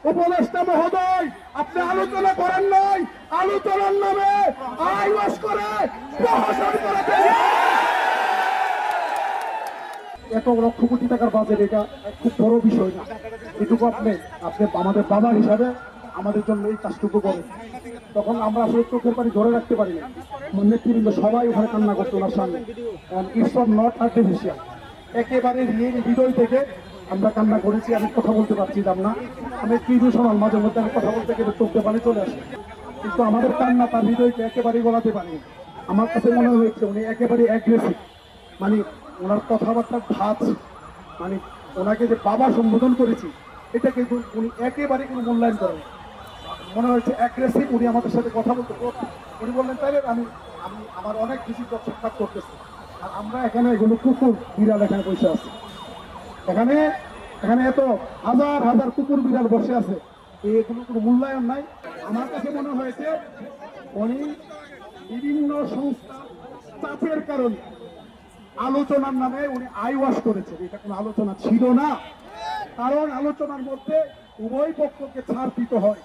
উপদেষ্টা মহোদয় আপনি আলোচনা করেন নাই, আলোচনার নামে আইওয়াস করে প্রহসন করেছেন। এত লক্ষ কোটি টাকার বাজেট, এটা খুব বড় বিষয় না। এটুকু আপনি আমাদের বাবা হিসাবে আমাদের জন্য এই কাজটুকু করেন। তখন আমরা আসলে চোখের পানি ধরে রাখতে পারি না। নেতৃবৃন্দ সবাই ওখানে কান্না করতো ওনার সামনে। ইটস নট আর্টিফিশিয়াল, একেবারে রিয়েল হৃদয় থেকে আমরা কান্না করেছি। আমি কথা বলতে পারছিলাম না, আমি ইমোশনাল, মাঝে মধ্যে আমি কথা বলতে গেলে চোখে পানি চলে আসে, কিন্তু আমাদের কান্না তার হৃদয়কে একেবারেই গলাতে পারিনি। আমার কাছে মনে হয়েছে উনি একেবারে অ্যাগ্রেসিভ, মানে ওনার কথাবার্তার ধাঁচ, মানে ওনাকে যে বাবা সম্বোধন করেছি এটা কিন্তু উনি একেবারে কোনো মূল্যায়ন করেন। মনে হয়েছে অ্যাগ্রেসিভ, উনি আমাদের সাথে কথা বলতে। উনি বললেন তাহলে আমি আমার অনেক বেশি সাক্ষাৎ করতেছি, আর আমরা এখানে এগুলো কুকুর বিড়াল এখানে বসে আছে, এখানে এত হাজার হাজার কুকুর বিড়াল বসে আছে, এগুলো কোনো মূল্যায়ন নাই। আমার কাছে মনে হয়েছে উনি বিভিন্ন সংস্থা চাপের কারণে আলোচনার নামে উনি আইওয়াশ করেছেন। এটা কোনো আলোচনা ছিল না, কারণ আলোচনার মধ্যে উভয় পক্ষকে ছাড় দিতে হয়।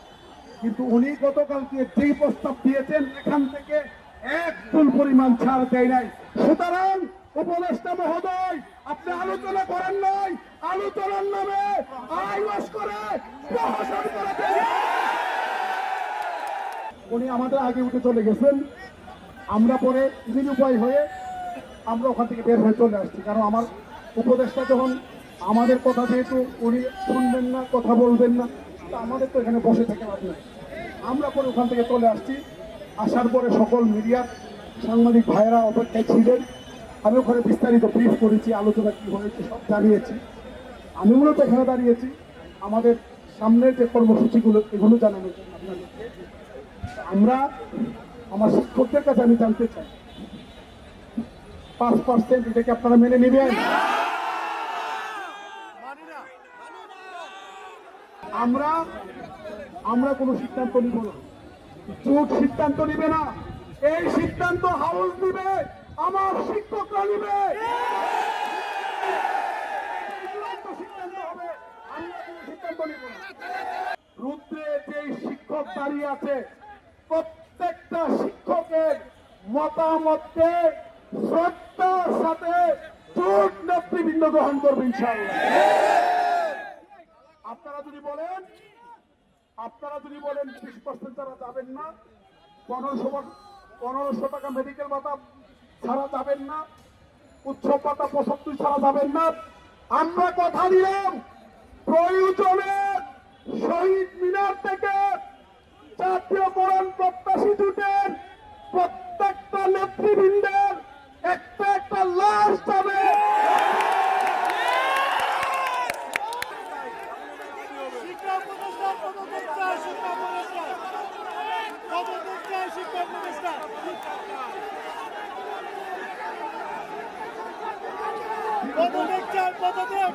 কিন্তু উনি গতকালকে যেই প্রস্তাব দিয়েছেন এখান থেকে এক ফুল পরিমাণ ছাড় দেয় নাই। সুতরাং উপদেষ্টা মহোদয় আপনি আলোচনা করেন নাই, আলোচনার নামে আইওয়াশ করে প্রহসন করেছেন। উনি আমাদের আগে উঠে চলে গেছেন, আমরা পরে নিরুপায় হয়ে আমরা ওখান থেকে বের হয়ে চলে আসছি। কারণ আমার উপদেষ্টা যখন আমাদের কথা, যেহেতু উনি শুনবেন না, কথা বলবেন না, তা আমাদের তো এখানে বসে থেকে লাভ নাই। আমরা পরে ওখান থেকে চলে আসছি। আসার পরে সকল মিডিয়ার সাংবাদিক ভাইয়েরা অপেক্ষায় ছিলেন। আমি ওখানে বিস্তারিত ব্রিফ করেছি, আলোচনা কি হয়েছে সব জানিয়েছি। আমি মূলত এখানে দাঁড়িয়েছি আমাদের সামনের যে কর্মসূচিগুলো এগুলো জানানোর জন্য আপনাদেরকে। আমরা আমার শিক্ষকদের কাছে আমি জানতে চাই 5% এটাকে আপনারা মেনে নেবেন? আমরা কোনো সিদ্ধান্ত নিব না, জোট সিদ্ধান্ত নিবে না। এই সিদ্ধান্ত হাউস নিবে, আমার শিক্ষকরা নিবে, সিদ্ধান্ত হবে। আমরা কোনো সিদ্ধান্ত নিব না। রুদ্রে যেই শিক্ষক দাঁড়িয়ে আছে প্রত্যেকটা শিক্ষকের মতামতকে শ্রদ্ধার সাথে জোট নেতৃবৃন্দ গ্রহণ করবে ইনশাআল্লাহ। আপনারা যদি বলেন 20% ছাড়া যাবেন না, 1500 টাকা মেডিকেল ভাতা ছাড়া যাবেন না, উৎসব ভাতা 75 ছাড়া যাবেন না, আমরা কথা দিলাম প্রয়োজনে শহীদ মিনার থেকে জাতীয়করণ প্রত্যাশী জোটের প্রত্যেকটা নেতৃবৃন্দের একটা লাশ যাবে। পদত্যাগ